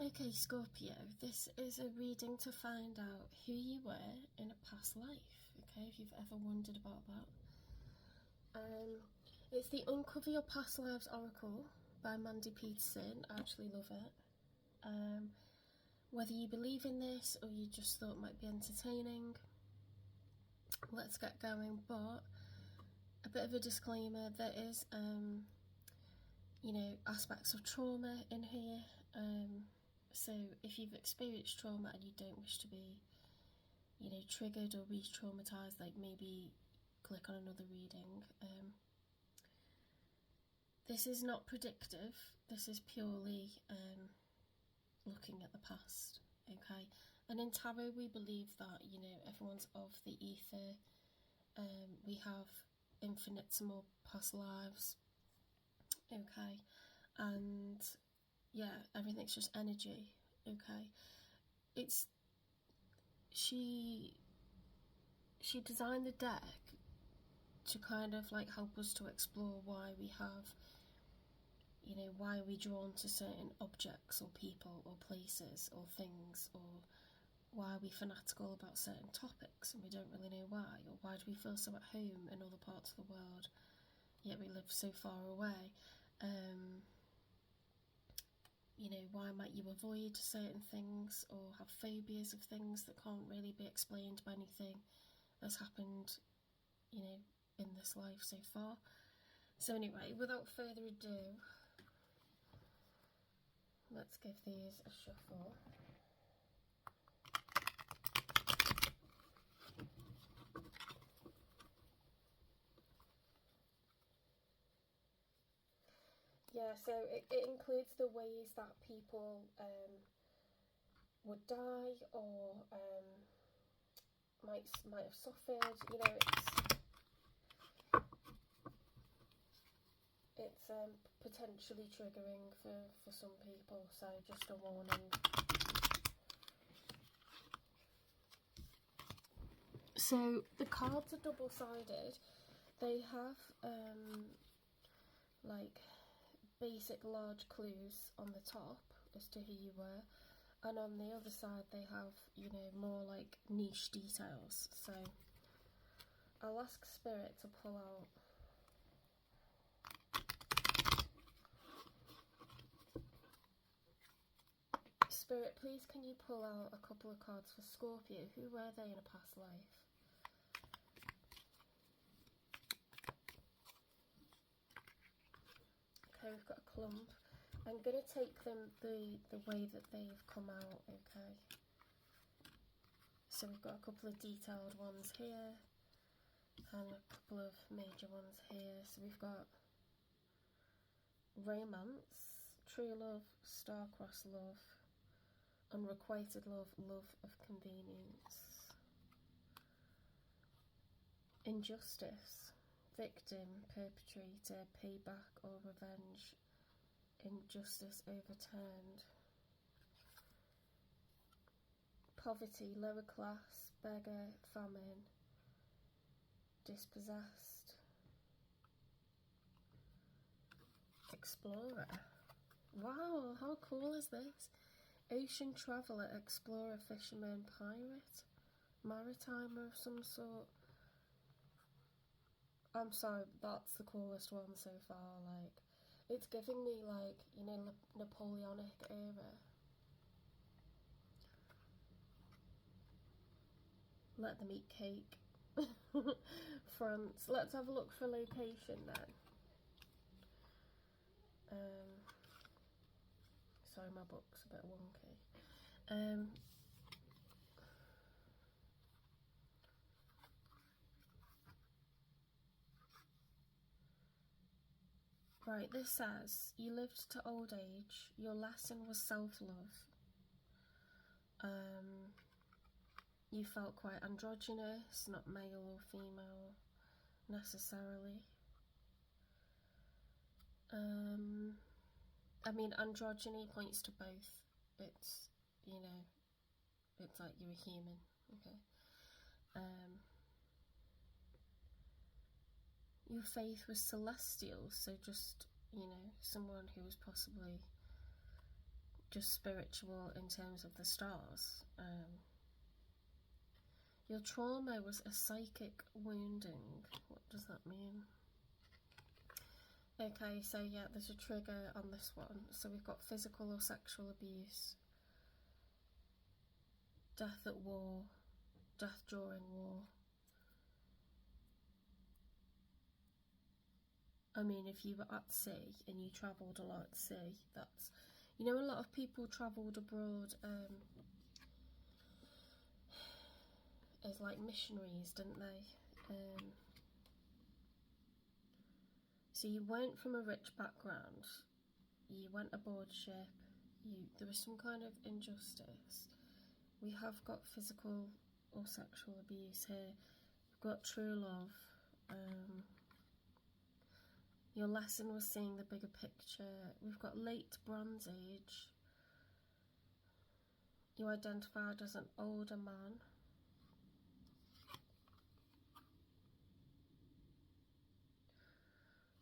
Okay, Scorpio, this is a reading to find out who you were in a past life, okay, if you've ever wondered about that. It's the Uncover Your Past Lives Oracle by Mandy Peterson. I actually love it. Whether you believe in this or you just thought it might be entertaining, let's get going. But a bit of a disclaimer, there is, aspects of trauma in here. So if you've experienced trauma and you don't wish to be, triggered or re-traumatized, like maybe click on another reading. This is not predictive. This is purely looking at the past, okay? And in tarot, we believe that, everyone's of the ether. We have infinitesimal past lives, okay? And yeah, everything's just energy, okay? She designed the deck to kind of like help us to explore why we have, why are we drawn to certain objects or people or places or things, or why are we fanatical about certain topics and we don't really know why, or why do we feel so at home in other parts of the world yet we live so far away. Why might you avoid certain things or have phobias of things that can't really be explained by anything that's happened, in this life so far. So anyway, without further ado, let's give these a shuffle. Yeah, so it includes the ways that people would die or might have suffered. It's potentially triggering for some people, so just a warning. So the cards are double-sided. They have like basic large clues on the top as to who you were, and on the other side they have, more like niche details. So I'll ask Spirit to pull out Spirit, please can you pull out a couple of cards for Scorpio? Who were they in a past life? Okay, we've got a clump. I'm going to take them the way that they've come out, okay? So we've got a couple of detailed ones here and a couple of major ones here. So we've got romance, true love, star-crossed love, unrequited love, love of convenience, injustice, victim, perpetrator, payback or revenge, injustice overturned, poverty, lower class, beggar, famine, dispossessed, explorer. Wow, how cool is this? Ocean traveller, explorer, fisherman, pirate, maritimer of some sort. I'm sorry, that's the coolest one so far. Like, it's giving me like, Napoleonic era. Let them eat cake. France. Let's have a look for location then. Sorry, my book's a bit wonky. Right, this says, you lived to old age, your lesson was self-love. You felt quite androgynous, not male or female necessarily. I mean, androgyny points to both. It's, it's like you're a human, okay? Your faith was celestial, so just, someone who was possibly just spiritual in terms of the stars. Your trauma was a psychic wounding. What does that mean? Okay, so yeah, there's a trigger on this one. So we've got physical or sexual abuse, death at war, death during war. I mean, if you were at sea and you travelled a lot at sea, that's... You know, a lot of people travelled abroad as like missionaries, didn't they? So you weren't from a rich background, you went aboard ship, there was some kind of injustice. We have got physical or sexual abuse here. We've got true love. Your lesson was seeing the bigger picture. We've got late Bronze Age. You identified as an older man.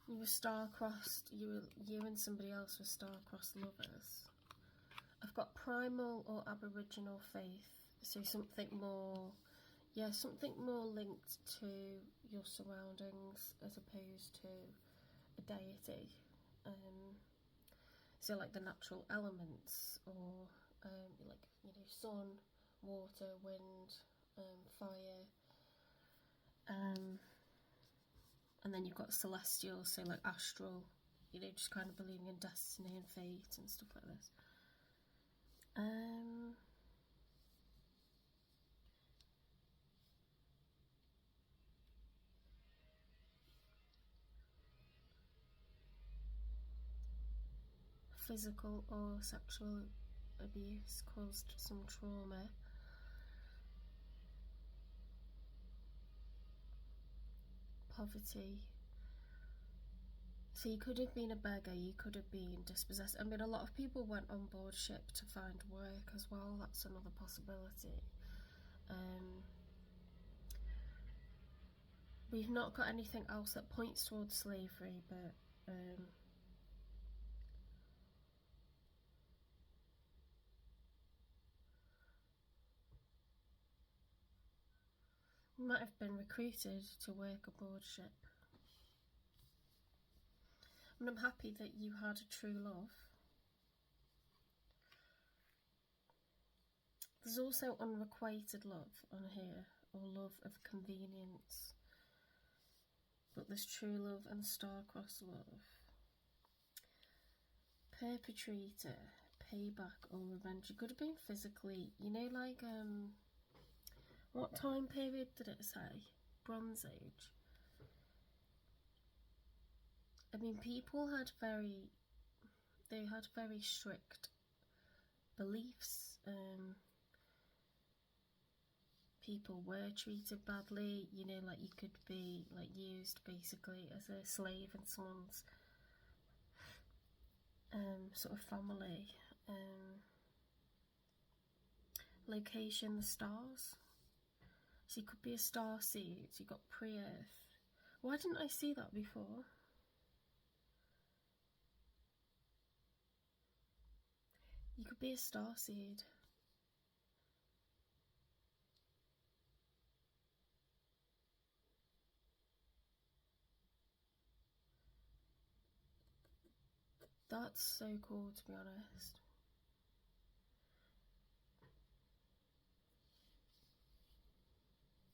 You were star-crossed. You and somebody else were star-crossed lovers. I've got primal or aboriginal faith. So something more linked to your surroundings as opposed to a deity. So like the natural elements, or like, you know, sun, water, wind, fire. And then you've got celestial, so like astral, you know, just kind of believing in destiny and fate and stuff like this. Physical or sexual abuse caused some trauma. Poverty. So you could have been a beggar, you could have been dispossessed. I mean, a lot of people went on board ship to find work as well. That's another possibility. We've not got anything else that points towards slavery, but you might have been recruited to work aboard ship. And I'm happy that you had a true love. There's also unrequited love on here, or love of convenience. But there's true love and star-crossed love. Perpetrator, payback or revenge. It could have been physically, you know, like, what time period did it say? Bronze Age. I mean, people had very strict beliefs. People were treated badly, you know, like you could be like used basically as a slave in someone's sort of family. Location, the stars. So you could be a star seed, you got pre-Earth. Why didn't I see that before? You could be a star seed. That's so cool, to be honest.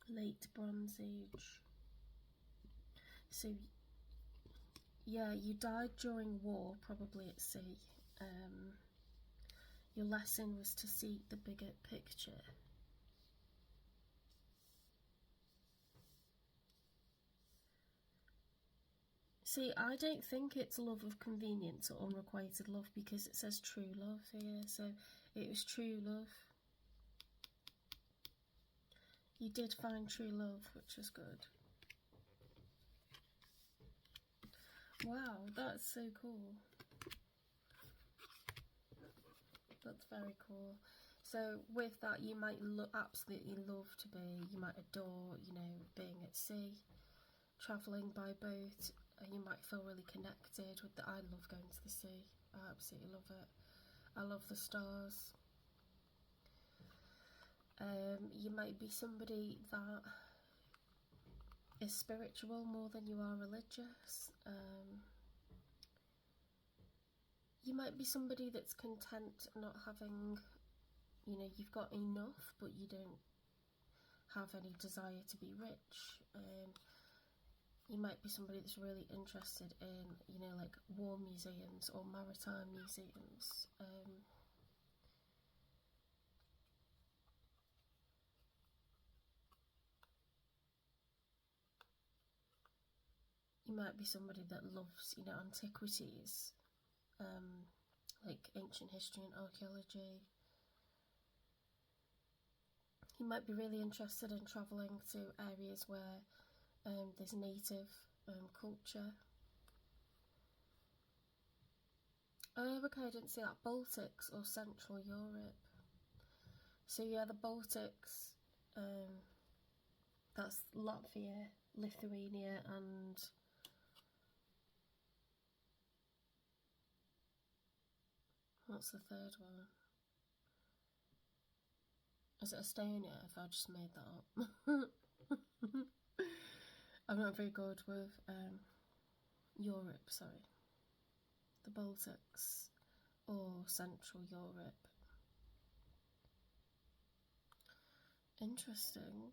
Late Bronze Age. So, yeah, you died during war, probably at sea. Your lesson was to see the bigger picture. See, I don't think it's love of convenience or unrequited love, because it says true love here, so it was true love. You did find true love, which is good. Wow, that's so cool. That's very cool. So with that, you might absolutely love to be, you might adore, you know, being at sea, travelling by boat, and you might feel really connected with I love going to the sea. I absolutely love it. I love the stars. You might be somebody that is spiritual more than you are religious. You might be somebody that's content not having, you've got enough, but you don't have any desire to be rich. You might be somebody that's really interested in, like war museums or maritime museums. You might be somebody that loves, antiquities, like ancient history and archaeology. You might be really interested in travelling to areas where there's native culture. Okay, I didn't see that. Baltics or Central Europe. So yeah, the Baltics, that's Latvia, Lithuania, and what's the third one? Is it Estonia? If I just made that up. I'm not very good with Europe, sorry. The Baltics or Central Europe. Interesting.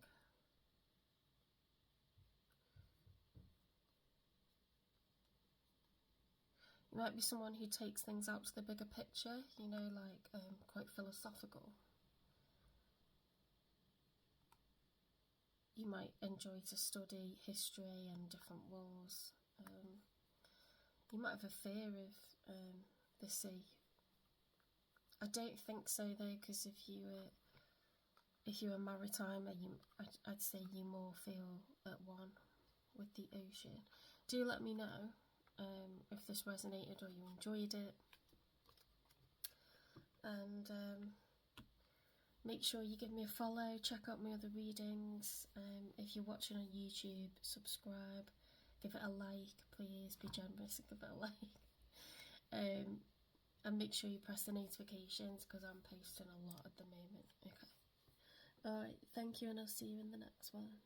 You might be someone who takes things out to the bigger picture, like quite philosophical. You might enjoy to study history and different wars. You might have a fear of the sea. I don't think so though, because if you're a maritimer, I'd say you more feel at one with the ocean. Do let me know if this resonated or you enjoyed it, and make sure you give me a follow, check out my other readings. If you're watching on YouTube, subscribe, give it a like, please be generous and give it a like. And make sure you press the notifications because I'm posting a lot at the moment. Okay. Alright, thank you, and I'll see you in the next one.